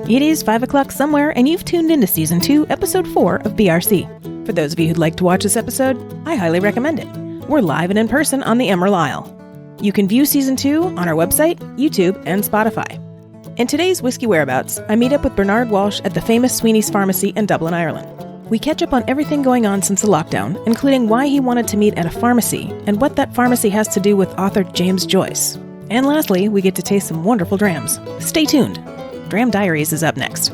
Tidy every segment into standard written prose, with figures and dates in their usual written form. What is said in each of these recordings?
It is 5 o'clock somewhere, and you've tuned into Season 2, Episode 4 of BRC. For those of you who'd like to watch this episode, I highly recommend it. We're live and in person on the Emerald Isle. You can view Season 2 on our website, YouTube, and Spotify. In today's Whiskey Whereabouts, I meet up with Bernard Walsh at the famous Sweeney's Pharmacy in Dublin, Ireland. We catch up on everything going on since the lockdown, including why he wanted to meet at a pharmacy and what that pharmacy has to do with author James Joyce. And lastly, we get to taste some wonderful drams. Stay tuned. Dram Diaries is up next.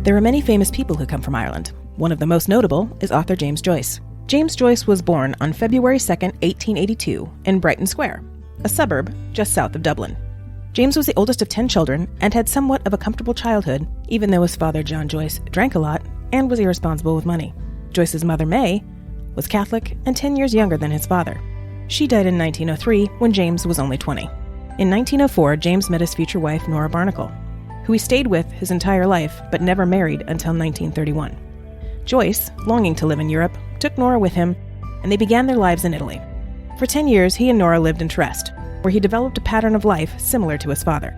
There are many famous people who come from Ireland. One of the most notable is author James Joyce. James Joyce was born on February 2nd, 1882, in Brighton Square, a suburb just south of Dublin. James was the oldest of 10 children and had somewhat of a comfortable childhood, even though his father, John Joyce, drank a lot and was irresponsible with money. Joyce's mother, May, was Catholic and 10 years younger than his father. She died in 1903 when James was only 20. In 1904, James met his future wife, Nora Barnacle, who he stayed with his entire life but never married until 1931. Joyce, longing to live in Europe, took Nora with him, and they began their lives in Italy. For 10 years, he and Nora lived in Trieste, where he developed a pattern of life similar to his father.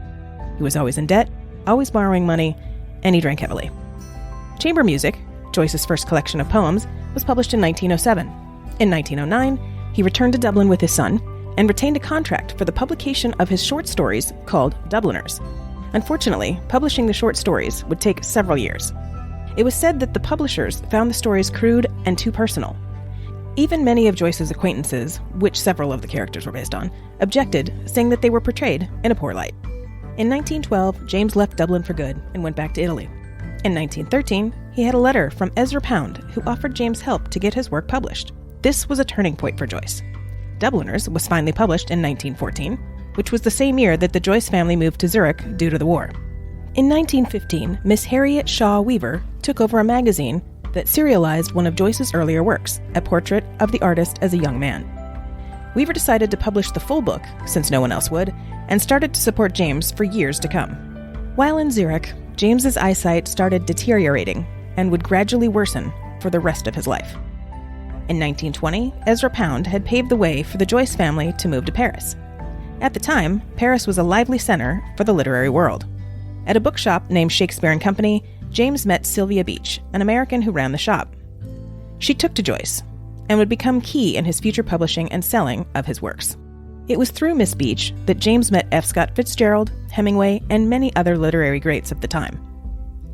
He was always in debt, always borrowing money, and he drank heavily. Chamber Music, Joyce's first collection of poems, was published in 1907. In 1909, he returned to Dublin with his son and retained a contract for the publication of his short stories called Dubliners. Unfortunately, publishing the short stories would take several years. It was said that the publishers found the stories crude and too personal. Even many of Joyce's acquaintances, which several of the characters were based on, objected, saying that they were portrayed in a poor light. In 1912, James left Dublin for good and went back to Italy. In 1913, he had a letter from Ezra Pound, who offered James help to get his work published. This was a turning point for Joyce. Dubliners was finally published in 1914, which was the same year that the Joyce family moved to Zurich due to the war. In 1915, Miss Harriet Shaw Weaver took over a magazine that serialized one of Joyce's earlier works, a portrait of the artist as a young man. Weaver decided to publish the full book, since no one else would, and started to support James for years to come. While in Zurich, James's eyesight started deteriorating and would gradually worsen for the rest of his life. In 1920, Ezra Pound had paved the way for the Joyce family to move to Paris. At the time, Paris was a lively center for the literary world. At a bookshop named Shakespeare and Company, James met Sylvia Beach, an American who ran the shop. She took to Joyce and would become key in his future publishing and selling of his works. It was through Miss Beach that James met F. Scott Fitzgerald, Hemingway, and many other literary greats of the time.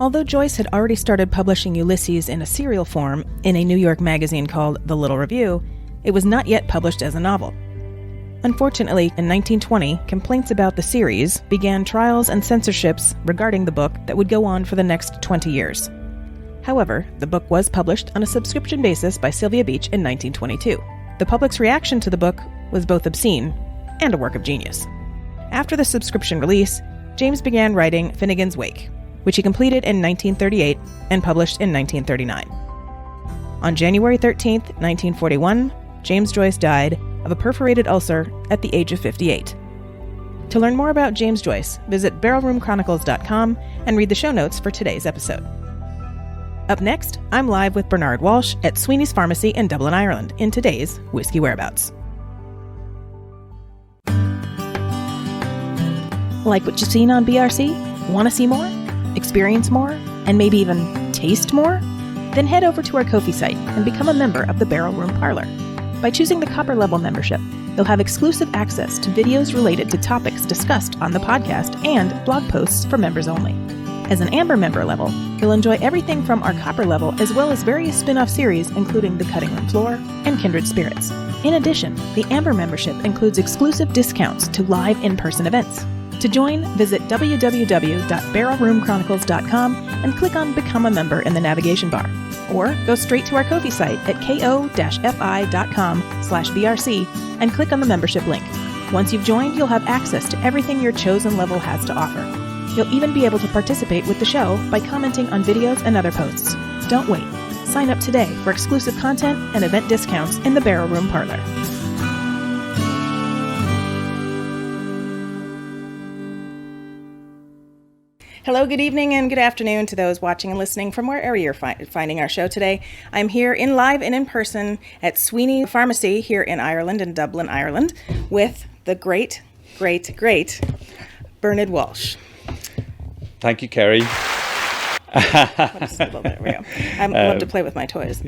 Although Joyce had already started publishing Ulysses in a serial form in a New York magazine called The Little Review, it was not yet published as a novel. Unfortunately, in 1920, complaints about the series began trials and censorships regarding the book that would go on for the next 20 years. However, the book was published on a subscription basis by Sylvia Beach in 1922. The public's reaction to the book was both obscene and a work of genius. After the subscription release, James began writing Finnegan's Wake, which he completed in 1938 and published in 1939. On January 13, 1941, James Joyce died of a perforated ulcer at the age of 58. To learn more about James Joyce, visit barrelroomchronicles.com and read the show notes for today's episode. Up next, I'm live with Bernard Walsh at Sweeney's Pharmacy in Dublin, Ireland, in today's Whiskey Whereabouts. Like what you've seen on BRC? Want to see more? Experience more? And maybe even taste more? Then head over to our Ko-fi site and become a member of the Barrel Room Parlor. By choosing the copper level membership, you'll have exclusive access to videos related to topics discussed on the podcast and blog posts for members only. As an amber member level, you'll enjoy everything from our copper level as well as various spin-off series including The Cutting Room Floor and Kindred Spirits. In addition, the amber membership includes exclusive discounts to live in-person events. To join, visit www.barrelroomchronicles.com and click on Become a Member in the navigation bar. Or go straight to our Ko-fi site at ko-fi.com/BRC and click on the membership link. Once you've joined, you'll have access to everything your chosen level has to offer. You'll even be able to participate with the show by commenting on videos and other posts. Don't wait. Sign up today for exclusive content and event discounts in the Barrel Room Parlor. Hello, good evening, and good afternoon to those watching and listening from wherever you're finding our show today. I'm here live and in person at Sweeney Pharmacy here in Ireland, in Dublin, Ireland, with the great Bernard Walsh. Thank you, Kerry. There we go. I love to play with my toys.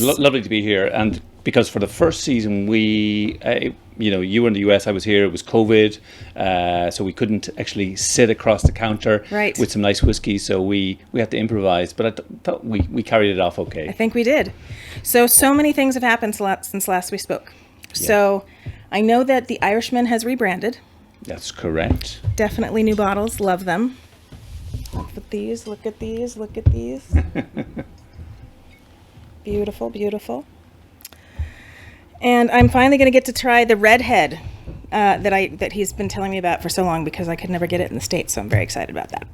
Lovely to be here. And because for the first season, we, you were in the US, I was here, it was COVID, so we couldn't actually sit across the counter with some nice whiskey, so we had to improvise, but I thought we carried it off okay. I think we did. So many things have happened since last we spoke. Yeah. So I know that the Irishman has rebranded. That's correct. Definitely new bottles, love them. Look at these. Beautiful, beautiful. And I'm finally going to get to try the Redhead that he's been telling me about for so long because I could never get it in the States, so I'm very excited about that.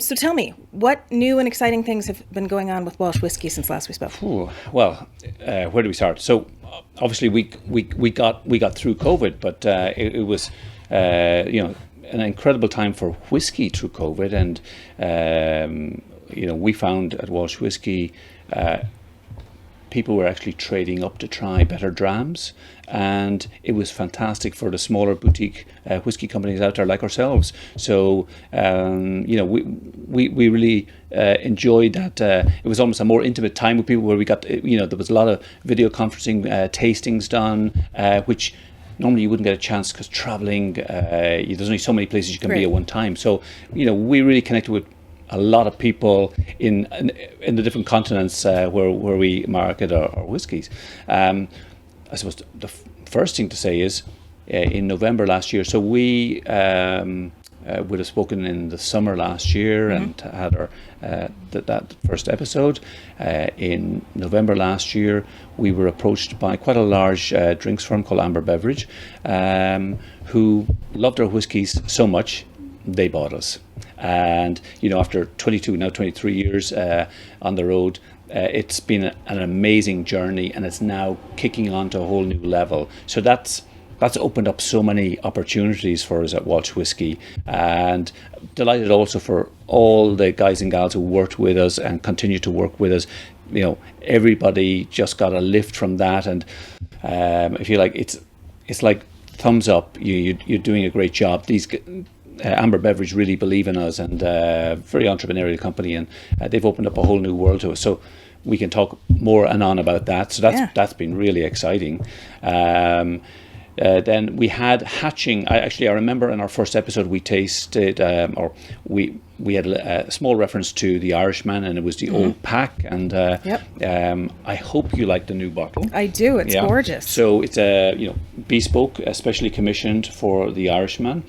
So tell me, what new and exciting things have been going on with Walsh whiskey since last we spoke? Well, where do we start? So obviously we got through COVID, but it was an incredible time for whiskey through COVID, and we found at Walsh Whiskey people were actually trading up to try better drams, and it was fantastic for the smaller boutique whiskey companies out there like ourselves. So we really enjoyed that. It was almost a more intimate time with people where we got there was a lot of video conferencing tastings done, which normally you wouldn't get a chance because traveling, there's only so many places you can be at one time. So we really connected with a lot of people in the different continents where we market our whiskies. I suppose the first thing to say is in November last year, so we would have spoken in the summer last year and had our that first episode. In November last year, we were approached by quite a large drinks firm called Amber Beverage, who loved our whiskies so much, they bought us. And after 22, now 23 years on the road, it's been an amazing journey, and it's now kicking on to a whole new level. So that's opened up so many opportunities for us at Walsh Whiskey, and delighted also for all the guys and gals who worked with us and continue to work with us. Everybody just got a lift from that, and I feel like it's like thumbs up. You're doing a great job. These Amber Beverage really believe in us, and very entrepreneurial company, and they've opened up a whole new world to us. So we can talk more and on about that. So that's been really exciting. Then we had hatching. I remember in our first episode we tasted, we had a small reference to the Irishman, and it was the old pack. And I hope you like the new bottle. I do. It's gorgeous. So it's bespoke, especially commissioned for the Irishman.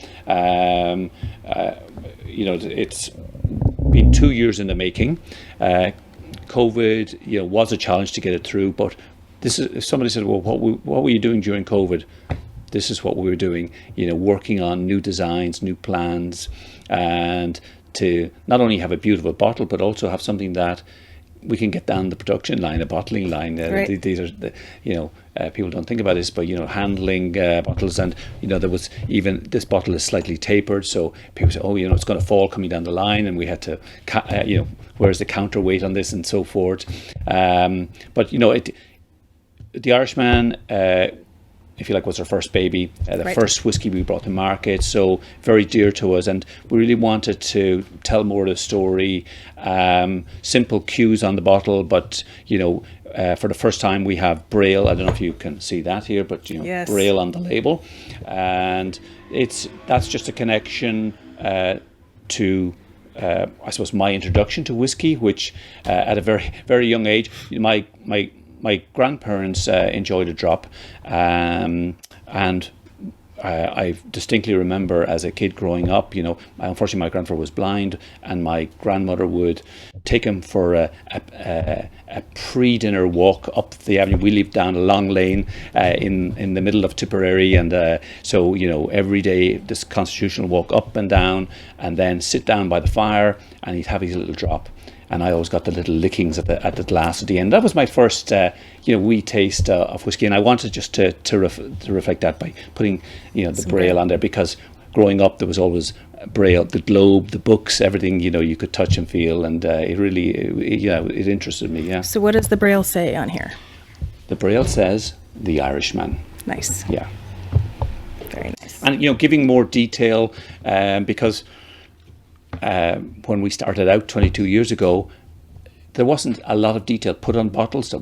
It's been 2 years in the making. COVID, was a challenge to get it through, but this is, if somebody said, well, what were you doing during COVID? This is what we were doing, working on new designs, new plans, and to not only have a beautiful bottle, but also have something that we can get down the production line, the bottling line. These are, people don't think about this, but, handling bottles, and, there was even, this bottle is slightly tapered, so people say, it's going to fall coming down the line, and we had to, where's the counterweight on this, and so forth. But, the Irishman, I feel like was our first baby, the first whiskey we brought to market, so very dear to us, and we really wanted to tell more of the story. Simple cues on the bottle, but for the first time we have Braille. I don't know if you can see that here, but Braille on the label, and that's just a connection to I suppose my introduction to whiskey, which at a very, very young age, my grandparents enjoyed a drop, and I distinctly remember as a kid growing up, unfortunately my grandfather was blind, and my grandmother would take him for a pre-dinner walk up the avenue. We lived down a long lane in the middle of Tipperary, and so every day this constitutional walk up and down, and then sit down by the fire, and he'd have his little drop. And I always got the little lickings at the glass at the end. That was my first, wee taste of whiskey, and I wanted just to reflect that by putting, the Braille on there, because growing up, there was always Braille, the globe, the books, everything, you could touch and feel, and it really, it interested me, yeah. So what does the Braille say on here? The Braille says, the Irishman. Nice. Yeah. Very nice. And, giving more detail, because when we started out 22 years ago, there wasn't a lot of detail put on bottles. The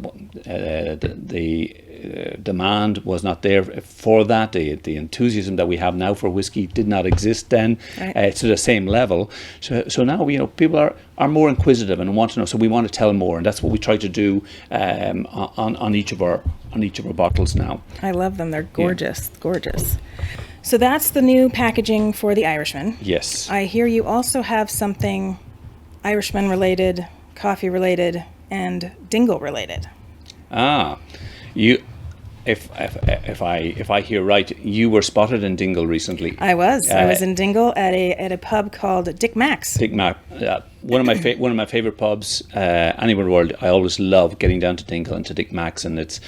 demand was not there for that. The enthusiasm that we have now for whiskey did not exist then. Right. To the same level. So now people are more inquisitive and want to know. So we want to tell more, and that's what we try to do on each of our bottles now. I love them. They're gorgeous, gorgeous. So that's the new packaging for the Irishman. Yes. I hear you also have something Irishman related, coffee related, and Dingle related. If I hear right, you were spotted in Dingle recently. I was in Dingle at a pub called Dick Mack's. Dick Mack, one of my favorite pubs anywhere in the world. I always love getting down to Dingle and to Dick Mack's, and it's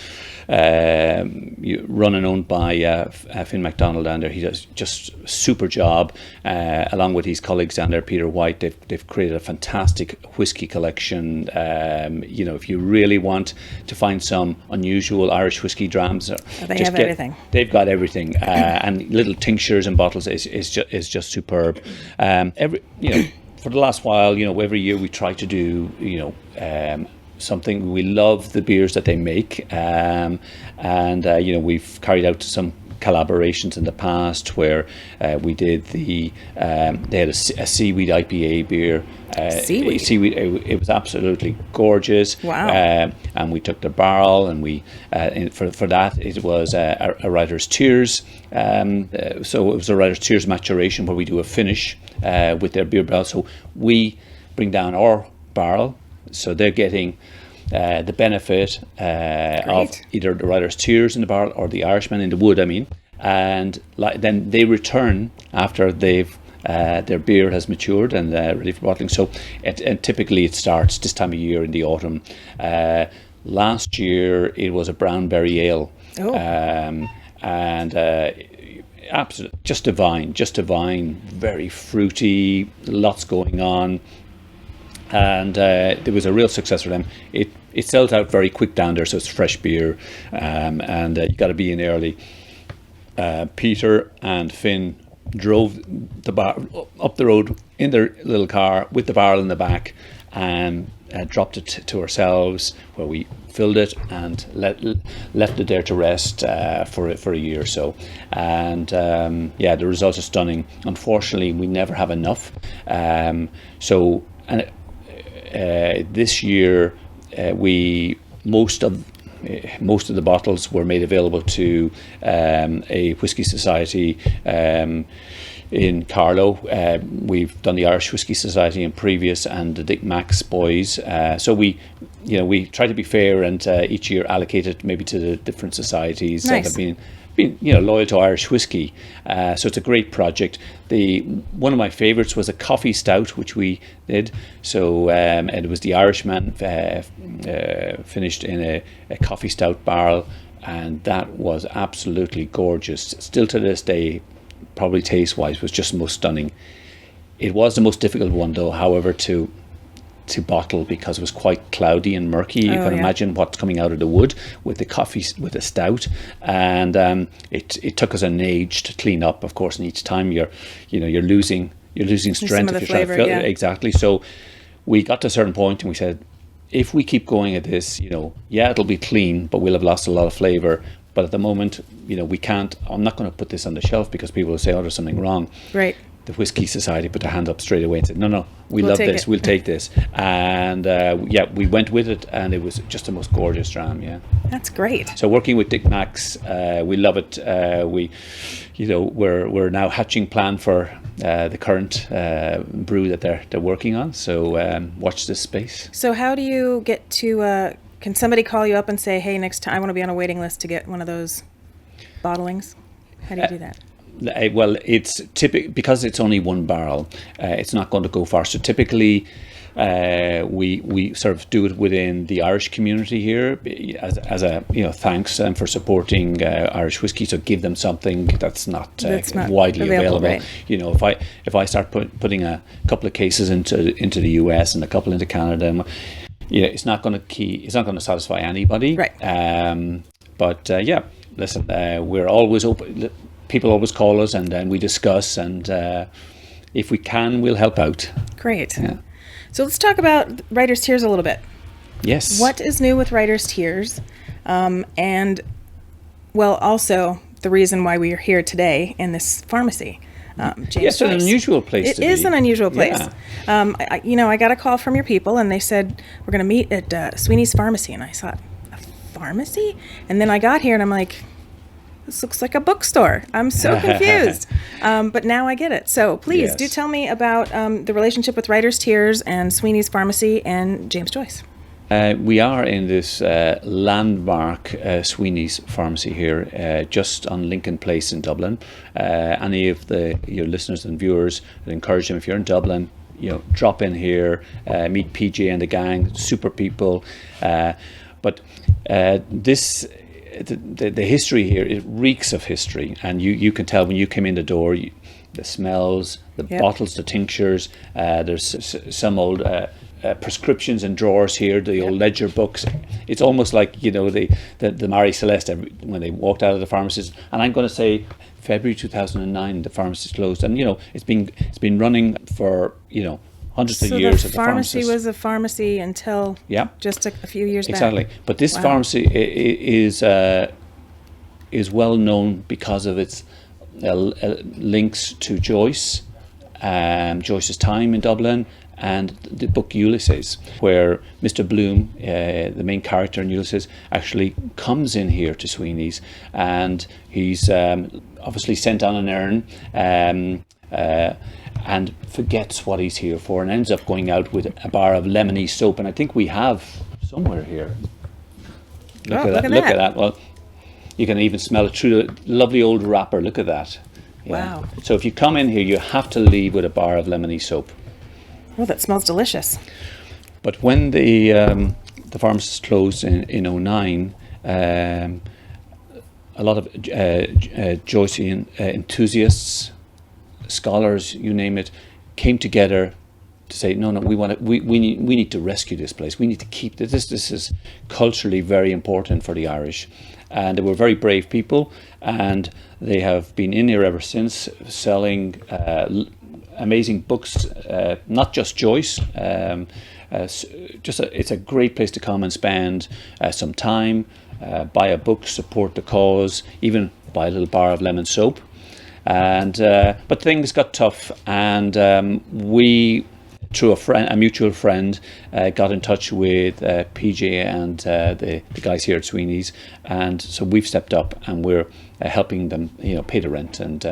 run and owned by Finn MacDonald down there. He does just a super job, along with his colleagues down there, Peter White. They've created a fantastic whiskey collection. If you really want to find some unusual Irish whiskey drams, everything. They've got everything, and little tinctures and bottles is just superb. For the last while, every year we try to do, something. We love the beers that they make, and we've carried out some collaborations in the past where we did they had a seaweed IPA beer. Seaweed. It was absolutely gorgeous. Wow. And we took the barrel, and we for that it was a writer's tears. So it was a writer's tears maturation where we do a finish with their beer barrel. So we bring down our barrel, so they're getting the benefit of either the writer's tears in the barrel or the Irishman in the wood, and then they return after they've their beer has matured and ready for bottling. So and typically it starts this time of year in the autumn. Last year it was a brown berry ale. Absolutely just divine, very fruity, lots going on. And it was a real success for them. It sells out very quick down there, so it's fresh beer, and you got to be in early. Peter and Finn drove the bar up the road in their little car with the barrel in the back, and dropped it to ourselves, where we filled it and left it there to rest for a year or so. And the results are stunning. Unfortunately, we never have enough. This year, most of the bottles were made available to a whiskey society in Carlow. We've done the Irish Whiskey Society in previous, and the Dick Mack's boys. So we try to be fair, and each year allocate it maybe to the different societies that have been loyal to Irish whiskey. So it's a great project. One of my favourites was a coffee stout, which we did. So and it was the Irishman finished in a coffee stout barrel, and that was absolutely gorgeous. Still to this day, probably taste wise, was just most stunning. It was the most difficult one though, however, to bottle, because it was quite cloudy and murky. You can imagine what's coming out of the wood with the coffee, with a stout, and it took us an age to clean up, of course. And each time you're losing strength if you're trying to fill it. Exactly. So we got to a certain point and we said, if we keep going at this, it'll be clean, but we'll have lost a lot of flavour. But at the moment, we can't. I'm not going to put this on the shelf because people will say, "Oh, there's something wrong." Right. The Whiskey Society put their hand up straight away and said, no, we'll love this, we'll take this. And we went with it, and it was just the most gorgeous dram, That's great. So working with Dick Mack's, we love it. We're now hatching plan for the current brew that they're working on. So watch this space. So how do you get to, can somebody call you up and say, hey, next time I want to be on a waiting list to get one of those bottlings? How do you do that? Well, it's typical because it's only one barrel. It's not going to go far. So typically, we sort of do it within the Irish community here as a thanks for supporting Irish whiskey. So give them something that's not widely available. Right. If I start putting a couple of cases into the US and a couple into Canada, it's not going to satisfy anybody. Right. But listen, we're always open. People always call us, and then we discuss, and if we can, we'll help out. Great. Yeah. So let's talk about Writer's Tears a little bit. Yes. What is new with Writer's Tears? And, well, also the reason why we are here today in this pharmacy. James Yes, Joyce. An unusual place to be. It is an unusual place. Yeah. I got a call from your people, and they said, we're going to meet at Sweeney's Pharmacy. And I thought, a pharmacy? And then I got here, and I'm like, this looks like a bookstore. I'm so confused. But now I get it. So please do tell me about the relationship with Writer's Tears and Sweeney's Pharmacy and James Joyce. We are in this landmark Sweeney's Pharmacy here, just on Lincoln Place in Dublin. Any of your listeners and viewers, I'd encourage them, if you're in Dublin, drop in here, meet PJ and the gang, super people. But this... The history here, it reeks of history, and you can tell when you come in the door, the smells, the bottles, the tinctures. There's some old prescriptions in drawers here, the old ledger books. It's almost like the Marie Celeste when they walked out of the pharmacies. And I'm going to say February 2009, the pharmacy closed, and it's been running for hundreds of years. So the pharmacy was a pharmacy until just a few years back. Exactly. But this pharmacy is well known because of its links to Joyce, Joyce's time in Dublin, and the book Ulysses, where Mr. Bloom, the main character in Ulysses, actually comes in here to Sweeney's, and he's obviously sent on an errand. And forgets what he's here for, and ends up going out with a bar of lemony soap. And I think we have somewhere here. Look at that. Well, you can even smell it through the lovely old wrapper. Look at that. Yeah. Wow. So if you come in here, you have to leave with a bar of lemony soap. Oh, that smells delicious. But when the pharmacy closed in 2009, a lot of Joycean enthusiasts, scholars, you name it, came together to say, no, we need to rescue this place. We need to keep this. This is culturally very important for the Irish. And they were very brave people, and they have been in here ever since, selling amazing books, not just Joyce. It's a great place to come and spend some time, buy a book, support the cause, even buy a little bar of lemon soap. And but things got tough, and we, through a mutual friend, got in touch with PJ and the guys here at Sweeney's, and so we've stepped up and we're helping them, pay the rent and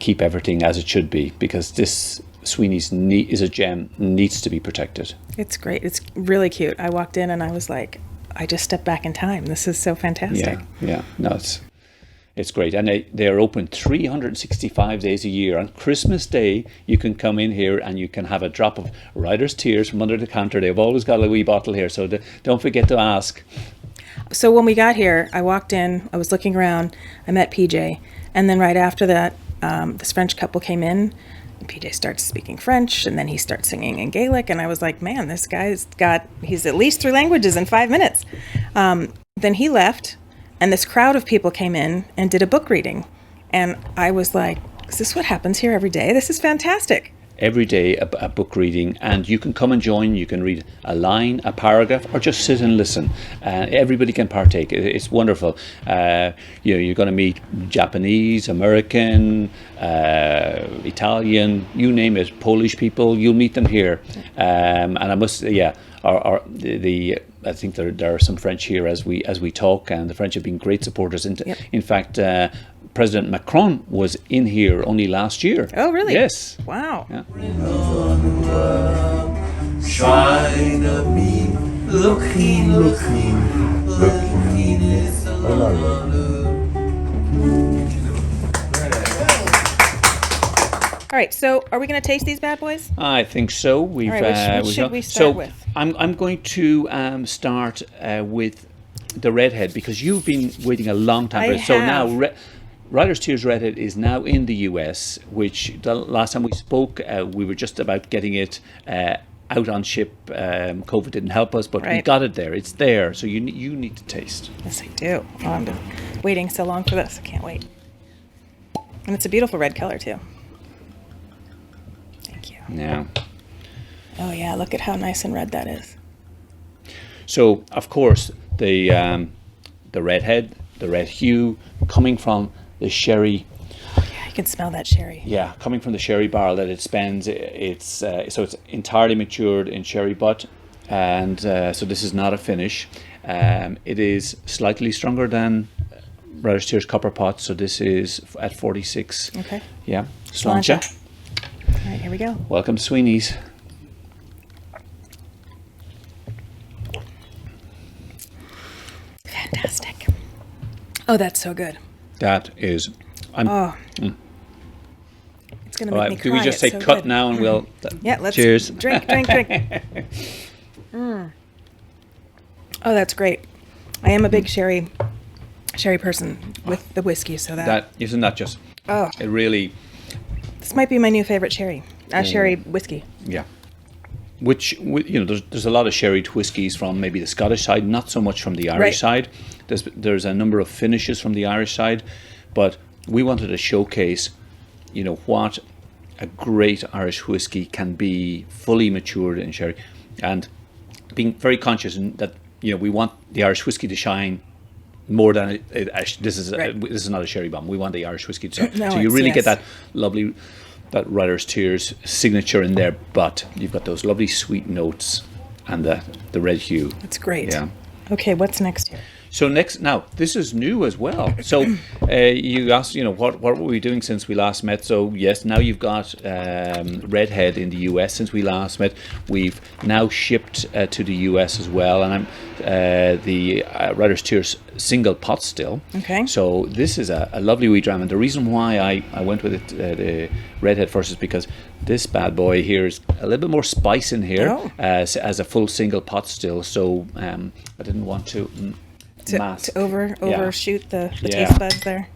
keep everything as it should be, because this Sweeney's is a gem, needs to be protected. It's great. It's really cute. I walked in and I was like, I just stepped back in time. This is so fantastic. Yeah. No, it's great, and they are open 365 days a year. On Christmas Day, you can come in here and you can have a drop of Writer's Tears from under the counter. They've always got a wee bottle here, so don't forget to ask. So when we got here, I walked in, I was looking around, I met PJ, and then right after that, this French couple came in, and PJ starts speaking French, and then he starts singing in Gaelic, and I was like, man, this guy's he's at least 3 languages in 5 minutes. Then he left, and this crowd of people came in and did a book reading. And I was like, is this what happens here every day? This is fantastic. Every day a book reading, and you can come and join. You can read a line, a paragraph, or just sit and listen. Everybody can partake. It's wonderful. You're going to meet Japanese, American, Italian, you name it, Polish people. You'll meet them here. And I must, I think there are some French here as we talk, and the French have been great supporters. In fact, President Macron was in here only last year. Oh, really? Yes. Wow. Yeah. All right, so are we going to taste these bad boys? I think so. We've. All right, which should we start with? I'm going to start with the Redhead because you've been waiting a long time for it. So now, Riders Tears Redhead is now in the US, which the last time we spoke, we were just about getting it out on ship. COVID didn't help us, but we got it there. It's there, so you need to taste. Yes, I do. Oh, I'm been waiting so long for this. I can't wait. And it's a beautiful red color too. Thank you. Yeah. Oh yeah, look at how nice and red that is. So of course the Redhead, the red hue, coming from the sherry. Yeah, you can smell that sherry. Yeah, coming from the sherry barrel that it spends. So it's entirely matured in sherry butt, and so this is not a finish. It is slightly stronger than Riders Tears Copper Pot, so this is at 46. Okay. Yeah. Sláinte. All right, here we go. Welcome to Sweeney's. Fantastic. Oh, that's so good. That is. It's going to make me cry. Do we just say cut now and we'll... Yeah, let's cheers. Drink. Oh, that's great. I am a big sherry person with the whiskey, so that isn't that just... Oh. It really... This might be my new favorite sherry. Sherry whiskey. Yeah. Which, there's a lot of sherried whiskies from maybe the Scottish side, not so much from the Irish side. There's a number of finishes from the Irish side, but we wanted to showcase, what a great Irish whiskey can be fully matured in sherry, and being very conscious that we want the Irish whiskey to shine more than this is not a sherry bomb. We want the Irish whiskey to shine. No, so you really get that lovely. That Riders Tears signature in there, but you've got those lovely sweet notes and the red hue. That's great. Yeah. Okay, what's next here? So now this is new as well. So you asked, what were we doing since we last met? So yes, now you've got Redhead in the US since we last met. We've now shipped to the US as well, and I'm the Riders Tears single pot still. Okay. So this is a lovely wee dram, and the reason why I went with it, the Redhead first, is because this bad boy here is a little bit more spice in here as a full single pot still. So I didn't want to overshoot the taste buds there.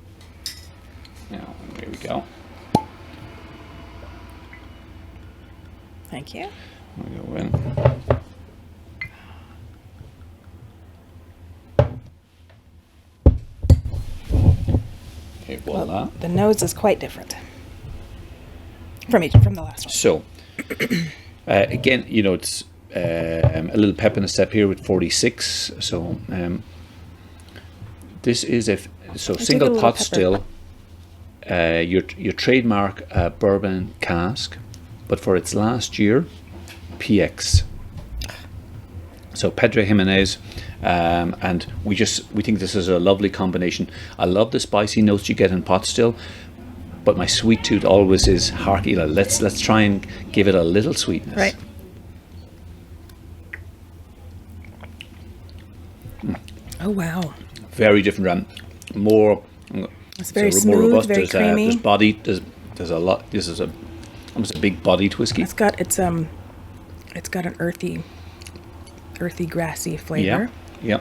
Now, here we go. Thank you. We'll go in. Okay, voila. Well, the nose is quite different from the last one. So, again, it's a little pep in a step here with 46. So, this is single pot still. Your trademark bourbon cask, but for its last year, PX. So Pedro Jimenez, and we think this is a lovely combination. I love the spicy notes you get in pot still, but my sweet tooth always is hearty. Let's try and give it a little sweetness. Right. Oh wow. Very different ram. More. It's very more smooth, robust. very creamy. There's body. There's a lot. This is almost a big bodied whiskey. It's got an earthy, grassy flavor. Yeah.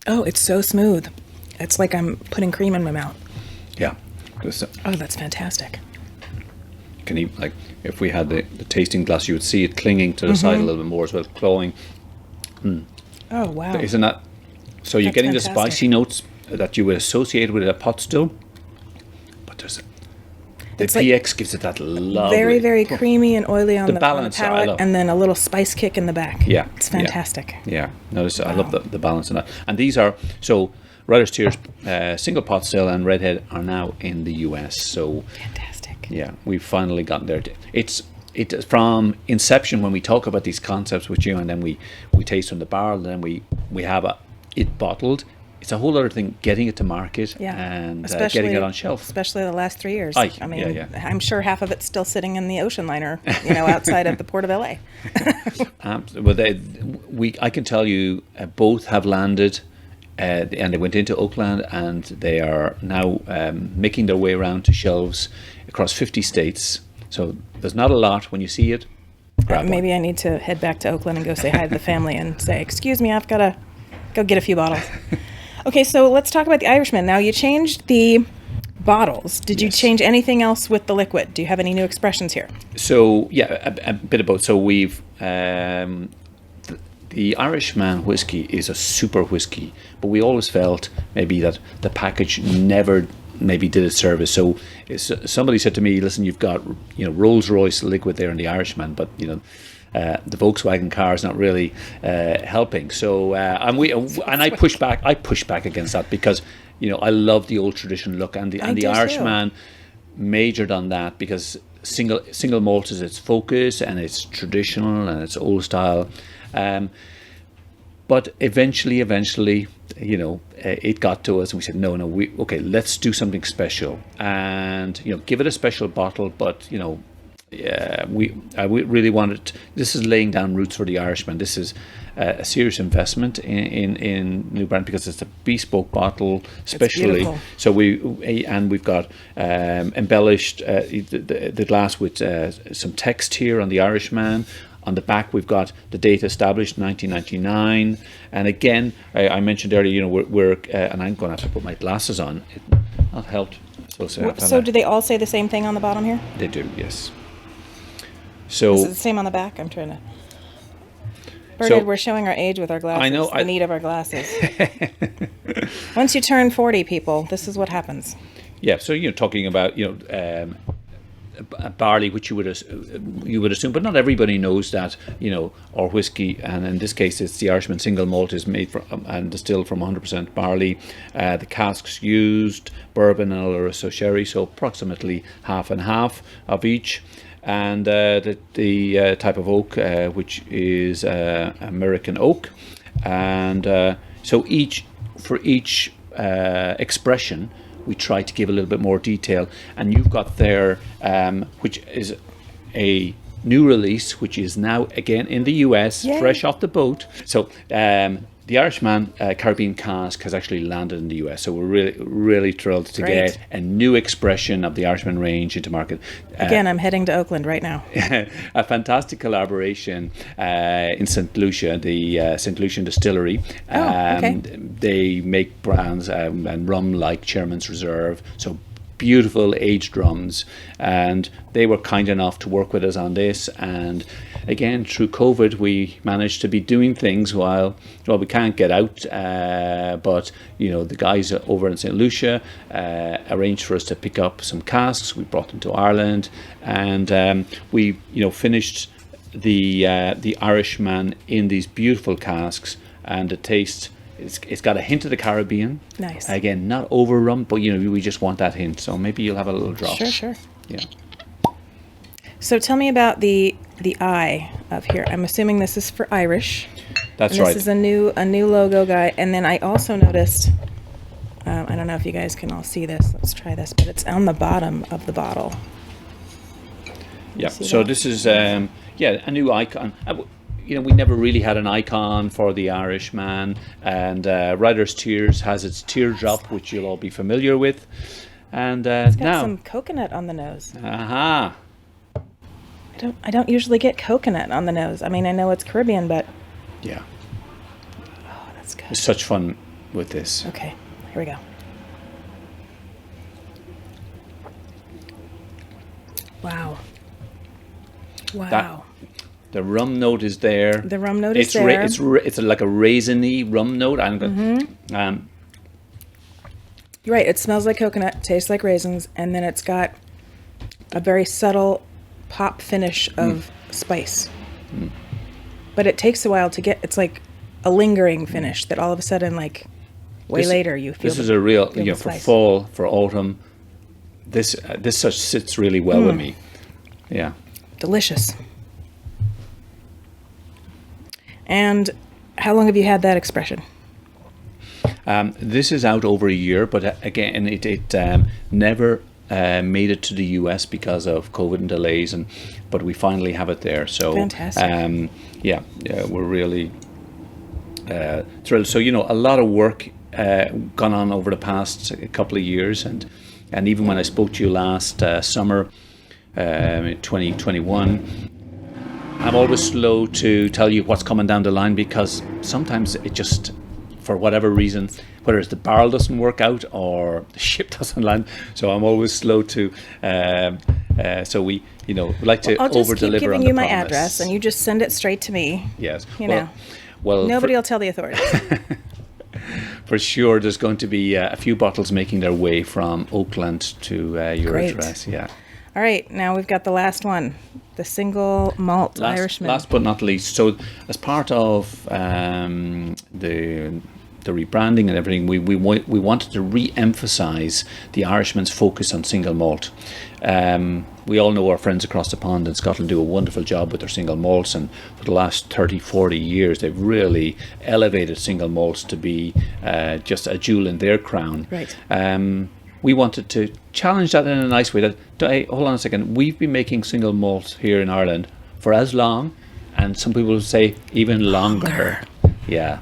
Oh, it's so smooth. It's like I'm putting cream in my mouth. Yeah. Oh, that's fantastic. Can you, if we had the tasting glass, you would see it clinging to the side a little bit more as well, clawing. Oh wow! Isn't that? So you're getting fantastic. The spicy notes that you would associate with a pot still, but the PX gives it that lovely, very, very creamy and oily on the balance, palate, and then a little spice kick in the back. Yeah, it's fantastic. Yeah. Notice I love the balance in that. And these are Riders Tears single pot still and Redhead are now in the US. So fantastic. Yeah, we've finally gotten there. It's from inception when we talk about these concepts with you, and then we taste from the barrel, and then we have it bottled. It's a whole other thing getting it to market and getting it on shelf. Especially the last 3 years. I'm sure half of it's still sitting in the ocean liner, outside of the port of LA. Well, I can tell you both have landed and they went into Oakland, and they are now making their way around to shelves across 50 states. So there's not a lot. When you see it, grab one. Maybe I need to head back to Oakland and go say hi to the family and say, excuse me, I've got to go get a few bottles. Okay, so let's talk about the Irishman. Now, you changed the bottles. Did you change anything else with the liquid? Do you have any new expressions here? So, yeah, a bit of both. So we've... The Irishman whiskey is a super whiskey, but we always felt maybe that the package never maybe did its service. So somebody said to me, listen, you've got Rolls-Royce liquid there in the Irishman, but the Volkswagen car is not really helping. So I push back against that, because I love the old traditional look, and the Irishman majored on that because single malt is its focus, and it's traditional and it's old style. But eventually, it got to us, and we said, no, let's do something special, and give it a special bottle. But we really wanted. This is laying down roots for the Irishman. This is a serious investment in new brand, because it's a bespoke bottle, especially. So we've got embellished the glass with some text here on the Irishman. On the back, we've got the date established, 1999. And again, I mentioned earlier, we're and I'm going to have to put my glasses on. That helped. So do they all say the same thing on the bottom here? They do, yes. So is it the same on the back? I'm trying to... Bernard, we're showing our age with our glasses. I know. The need of our glasses. Once you turn 40, people, this is what happens. Yeah, so talking about, barley, which you would assume, but not everybody knows that our whiskey, and in this case it's the Irishman single malt, is made from and distilled from 100% barley. The casks used bourbon and Oloroso sherry, so approximately half and half of each. And the type of oak, which is American oak, and so for each expression, we try to give a little bit more detail. And you've got there, which is a new release, which is now again in the US, fresh off the boat. So the Irishman Caribbean Cask has actually landed in the US. So we're really, really thrilled to get a new expression of the Irishman range into market. Again, I'm heading to Oakland right now. A fantastic collaboration in St. Lucia, the St. Lucian Distillery. They make brands and rum like Chairman's Reserve. So beautiful aged rums, and they were kind enough to work with us on this. And again, through COVID, we managed to be doing things while we can't get out, but the guys over in St. Lucia arranged for us to pick up some casks. We brought them to Ireland, and we finished the Irishman in these beautiful casks, and the taste, it's got a hint of the Caribbean. Nice. Again, not over rum, but we just want that hint. So maybe you'll have a little drop. Sure. Yeah. So tell me about the eye up here. I'm assuming this is for Irish. That's right. This is a new logo guy. And then I also noticed, I don't know if you guys can all see this. Let's try this, but it's on the bottom of the bottle. Yeah. So this is a new icon. We never really had an icon for the Irishman, and Writer's Tears has its teardrop, which you'll all be familiar with. And it's got some coconut on the nose. Aha. I don't usually get coconut on the nose. I mean, I know it's Caribbean, but yeah. Oh, that's good. It's such fun with this. Okay, here we go. Wow. The rum note is there. The rum note is there. It's like a raisiny rum note. You're right. It smells like coconut, tastes like raisins, and then it's got a very subtle pop finish of spice. But it takes a while to get. It's like a lingering finish that all of a sudden, later, you feel. This is a real, for fall, for autumn. This sits really well with me. Yeah. Delicious. And how long have you had that expression? This is out over a year, but again, it never made it to the US because of COVID and delays, but we finally have it there. So fantastic. We're really thrilled. So a lot of work gone on over the past couple of years, and even when I spoke to you last summer, 2021, I'm always slow to tell you what's coming down the line, because sometimes it just, for whatever reason, whether it's the barrel doesn't work out or the ship doesn't land, so I'm always slow to. So we, like to I'll just over-deliver keep giving on you the my promise. address, and you just send it straight to me. Yes. Well, nobody will tell the authorities. For sure, there's going to be a few bottles making their way from Oakland to your Great. address. Yeah. All right, now we've got the last one, the single malt Irishman. Last but not least, so as part of the rebranding and everything, we wanted to re-emphasize the Irishman's focus on single malt. We all know our friends across the pond in Scotland do a wonderful job with their single malts, and for the last 30-40 years they've really elevated single malts to be just a jewel in their crown. Right. We wanted to challenge that in a nice way. Hold on a second, we've been making single malt here in Ireland for as long, and some people will say even longer. Yeah.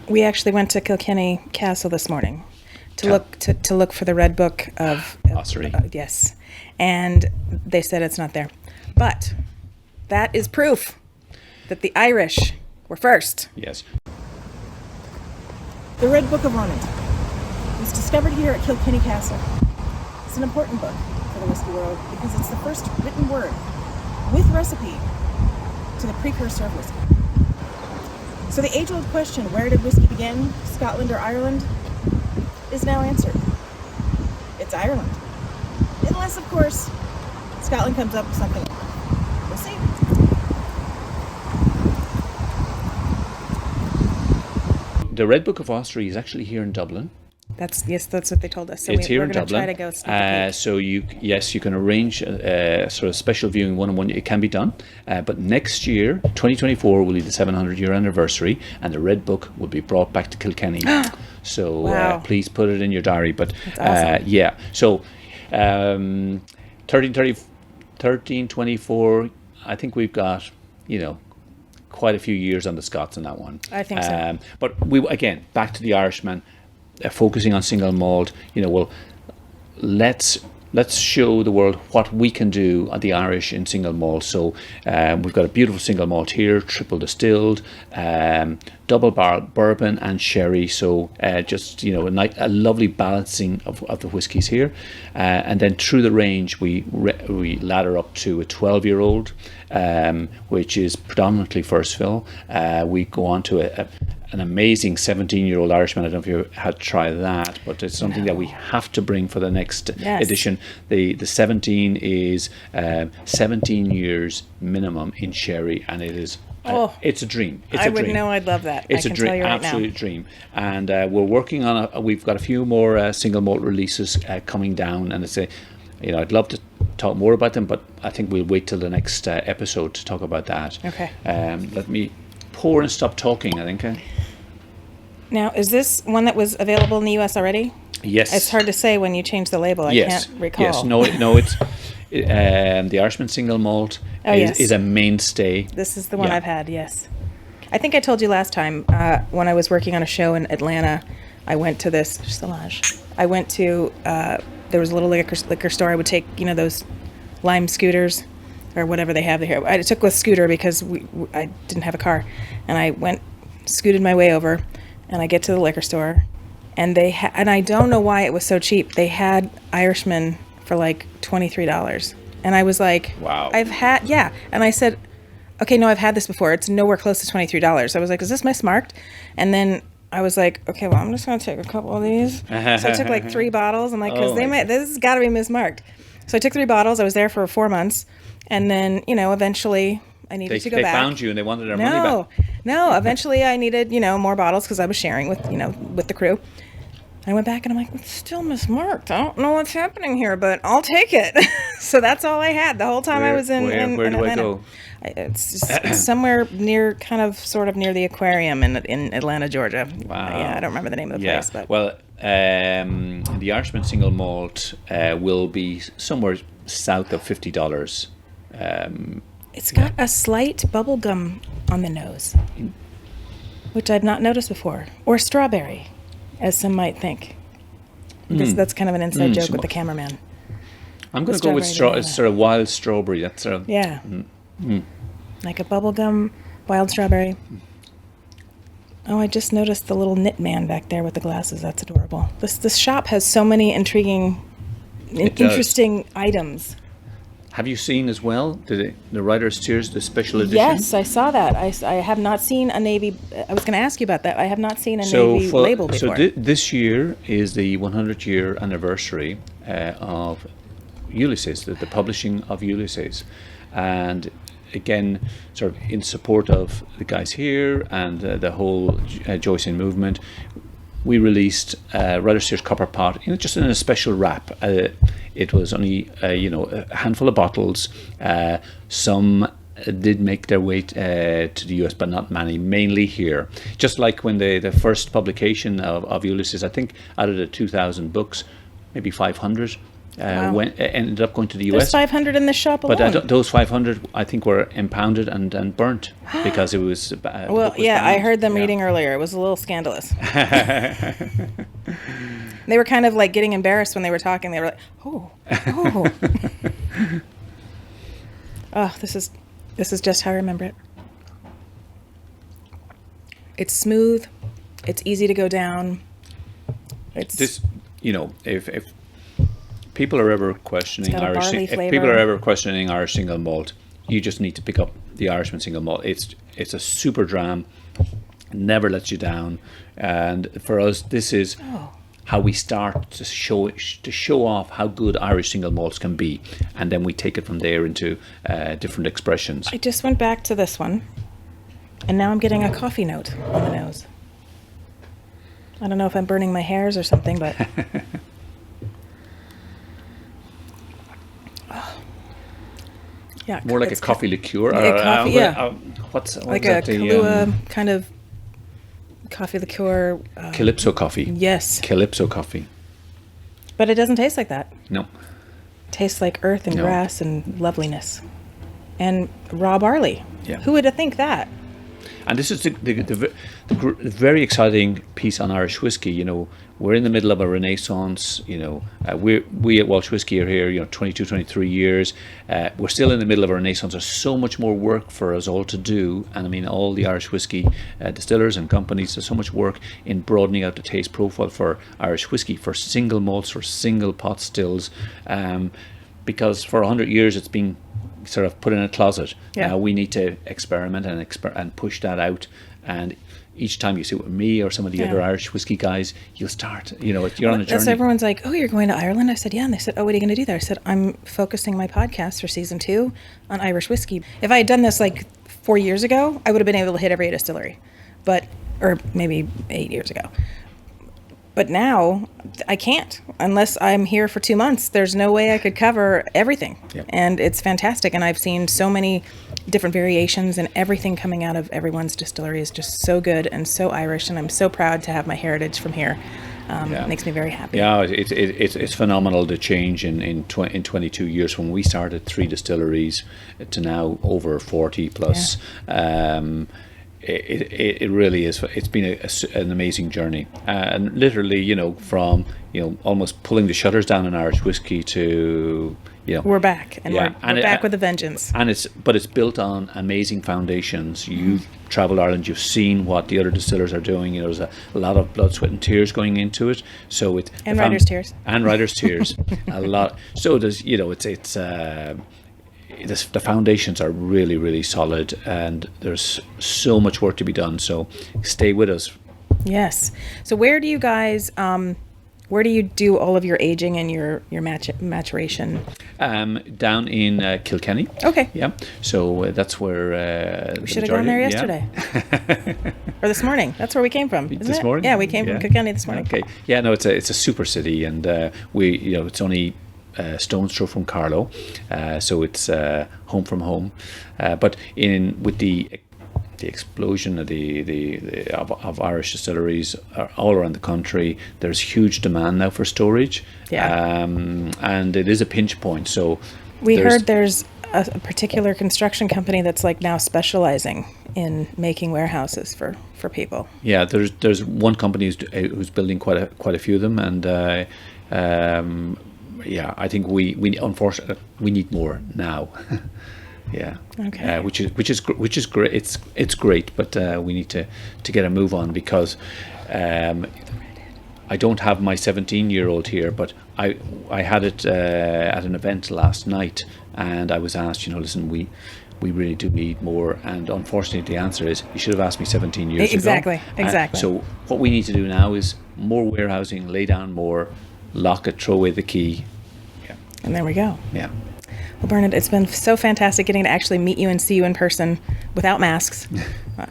We actually went to Kilkenny Castle this morning to look for the Red Book of Ossory. Yes, and they said it's not there, but that is proof that the Irish were first. Yes. The Red Book of Ormond was discovered here at Kilkenny Castle. It's an important book for the whiskey world because it's the first written word with recipe to the precursor of whiskey. So the age-old question, where did whiskey begin, Scotland or Ireland, is now answered. It's Ireland. Unless, of course, Scotland comes up with something. We'll see. The Red Book of Ossory is actually here in Dublin. That's what they told us. So It's here we're in going to Dublin. try to go sneak a peek. So you can arrange a sort of special viewing one-on-one. It can be done, but next year, 2024, will be the 700-year anniversary, and the Red Book will be brought back to Kilkenny. So Wow. Please put it in your diary. But That's awesome. yeah, so 1324. I think we've got quite a few years on the Scots on that one. I think so. But we again back to the Irishman. Focusing on single malt, let's show the world what we can do at the Irish in single malt. So we've got a beautiful single malt here, triple distilled, double barrel bourbon and sherry. So just a lovely balancing of the whiskies here, and then through the range we ladder up to a 12-year-old, which is predominantly first fill. We go on to an amazing 17-year-old Irishman. I don't know if you had tried that, but it's something that we have to bring for the next edition. The 17 is 17 years minimum in sherry, and it is it's a dream. I would know. I'd love that. It's I can tell you right absolute now. dream, and we're working on we've got a few more single malt releases coming down, and I'd love to talk more about them, but I think we'll wait till the next episode to talk about that. Okay. Let me pour and stop talking, I think. Now, is this one that was available in the U.S. already? Yes. It's hard to say when you change the label. I can't recall. Yes. No. It's the Irishman single malt is a mainstay. This is the one I've had. Yes. I think I told you last time when I was working on a show in Atlanta. I went to this Solage. I went to there was a little liquor store. I would take those Lime scooters or whatever they have here. I took a scooter because I didn't have a car, and I scooted my way over, and I get to the liquor store, and and I don't know why it was so cheap. They had Irishman for like $23, and I was like, wow. And I said, okay, no, I've had this before. It's nowhere close to $23. I was like, is this mismarked? And then I was like, okay, well, I'm just going to take a couple of these. So I took like 3 bottles. I'm like, because this has got to be mismarked. So I took 3 bottles. I was there for 4 months. And then, eventually I needed to go back. They found you and they wanted their money back. No, eventually I needed, more bottles because I was sharing with the crew. I went back and I'm like, it's still mismarked. I don't know what's happening here, but I'll take it. So that's all I had the whole time I was in Where do Atlanta. I go? It's somewhere near, sort of near the aquarium in Atlanta, Georgia. Wow. Yeah, I don't remember the name of the place. But well, the Irishman single malt will be somewhere south of $50. It's got a slight bubblegum on the nose, which I've not noticed before, or strawberry. as some might think. That's kind of an inside joke with the cameraman. I'm going to go with sort of wild strawberry. That's sort of like a bubblegum wild strawberry. Oh, I just noticed the little knit man back there with the glasses. That's adorable. This shop has so many interesting items. Have you seen as well the Writer's Tears, the special edition? Yes, I saw that. I have not seen a navy. I was going to ask you about that. I have not seen a navy label before. So this year is the 100-year anniversary of Ulysses, the publishing of Ulysses, and again, sort of in support of the guys here and the whole Joycean movement, we released Writer's Tears Copper Pot, just in a special wrap. It was only a handful of bottles. Some did make their way to the US, but not many, mainly here. Just like when the first publication of Ulysses, I think out of the 2,000 books, maybe 500 ended up going to the US. There's 500 in the shop alone. But those 500, I think, were impounded and burnt because it was. I heard them reading earlier. It was a little scandalous. They were kind of like getting embarrassed when they were talking. They were like, "Oh." Oh, this is just how I remember it. It's smooth. It's easy to go down. It's this, if people are ever questioning Irish single malt, you just need to pick up the Irishman single malt. It's a super dram, never lets you down, and for us, this is how we start to show off how good Irish single malts can be, and then we take it from there into different expressions. I just went back to this one, and now I'm getting a coffee note on the nose. I don't know if I'm burning my hairs or something, but. Yeah, more like a coffee liqueur. What's like a Kahlua kind of coffee liqueur. Calypso coffee. Yes. Calypso coffee. But it doesn't taste like that. No. It tastes like earth and grass and loveliness. And raw barley. Yeah. Who would have think that? And this is the very exciting piece on Irish whiskey. We're in the middle of a renaissance. We at Walsh Whiskey are here, 22, 23 years. We're still in the middle of a renaissance. There's so much more work for us all to do. And I mean, all the Irish whiskey distillers and companies, there's so much work in broadening out the taste profile for Irish whiskey, for single malts, for single pot stills. Because for 100 years it's been sort of put in a closet. Yeah. Now we need to experiment and push that out. And each time you sit with me or some of the other Irish whiskey guys, you'll start, you're on a journey. So everyone's like, "Oh, you're going to Ireland?" I said, "Yeah." And they said, "Oh, what are you going to do there?" I said, "I'm focusing my podcast for season 2 on Irish whiskey." If I had done this like 4 years ago, I would have been able to hit every distillery, or maybe 8 years ago. But now I can't unless I'm here for 2 months. There's no way I could cover everything. Yep. And it's fantastic. And I've seen so many different variations, and everything coming out of everyone's distillery is just so good and so Irish. And I'm so proud to have my heritage from here. It makes me very happy. Yeah, it's phenomenal, the change in 22 years from when we started 3 distilleries to now over 40 plus. Yeah. It really is. It's been an amazing journey, and literally, from almost pulling the shutters down on Irish whiskey to we're back, and we're back with a vengeance. And it's built on amazing foundations. You've traveled Ireland, you've seen what the other distillers are doing. There's a lot of blood, sweat, and tears going into it. So writers' tears a lot. So there's the foundations are really, really solid, and there's so much work to be done. So stay with us. Yes. So where do you guys, where do you do all of your aging and your maturation? Down in Kilkenny. Okay. Yeah. So that's where we should have gone there yesterday. Or this morning. That's where we came from. This morning? Yeah, we came from Kilkenny this morning. Okay. Yeah, no, it's a super city, and it's only stone's throw from Carlow, so it's home from home. But with the explosion of Irish distilleries all around the country, there's huge demand now for storage. Yeah. And it is a pinch point. So we heard there's a particular construction company that's like now specializing in making warehouses for people. Yeah, there's one company who's building quite a few of them, and I think we unfortunately we need more now. Yeah. Okay. Which is great. It's great, but we need to get a move on, because I don't have my 17-year-old here, but I had it at an event last night, and I was asked, listen, we really do need more, and unfortunately the answer is you should have asked me 17 years ago. Exactly. So what we need to do now is more warehousing, lay down more, lock it, throw away the key. Yeah. And there we go. Yeah. Well, Bernard, it's been so fantastic getting to actually meet you and see you in person without masks.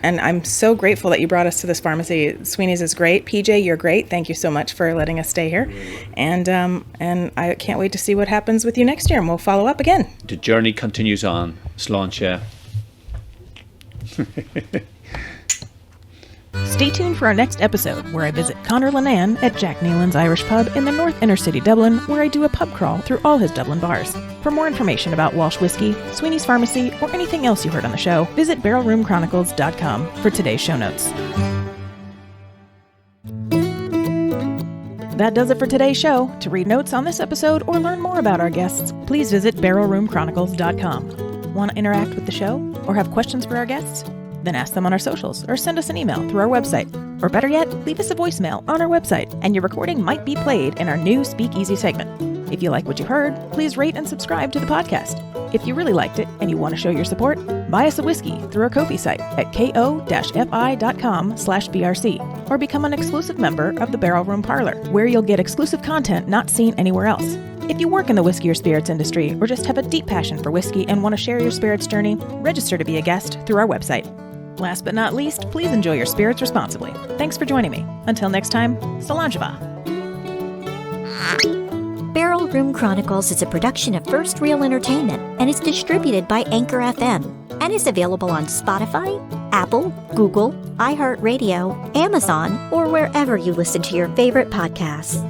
And I'm so grateful that you brought us to this pharmacy. Sweeney's is great. PJ, you're great. Thank you so much for letting us stay here. And I can't wait to see what happens with you next year, and we'll follow up again. The journey continues on. Sláinte. Stay tuned for our next episode, where I visit Conor Lenan at Jack Neelan's Irish Pub in the North Inner City, Dublin, where I do a pub crawl through all his Dublin bars. For more information about Walsh Whiskey, Sweeney's Pharmacy, or anything else you heard on the show, visit barrelroomchronicles.com for today's show notes. That does it for today's show. To read notes on this episode or learn more about our guests, please visit barrelroomchronicles.com. Want to interact with the show or have questions for our guests? Then ask them on our socials or send us an email through our website. Or better yet, leave us a voicemail on our website, and your recording might be played in our new Speakeasy segment. If you like what you heard, please rate and subscribe to the podcast. If you really liked it and you want to show your support, buy us a whiskey through our Ko-fi site at ko-fi.com/BRC, or become an exclusive member of the Barrel Room Parlor, where you'll get exclusive content not seen anywhere else. If you work in the whiskey or spirits industry, or just have a deep passion for whiskey and want to share your spirits journey, register to be a guest through our website. Last but not least, please enjoy your spirits responsibly. Thanks for joining me. Until next time, Solanjeva. Barrel Room Chronicles is a production of First Reel Entertainment and is distributed by Anchor FM and is available on Spotify, Apple, Google, iHeartRadio, Amazon, or wherever you listen to your favorite podcasts.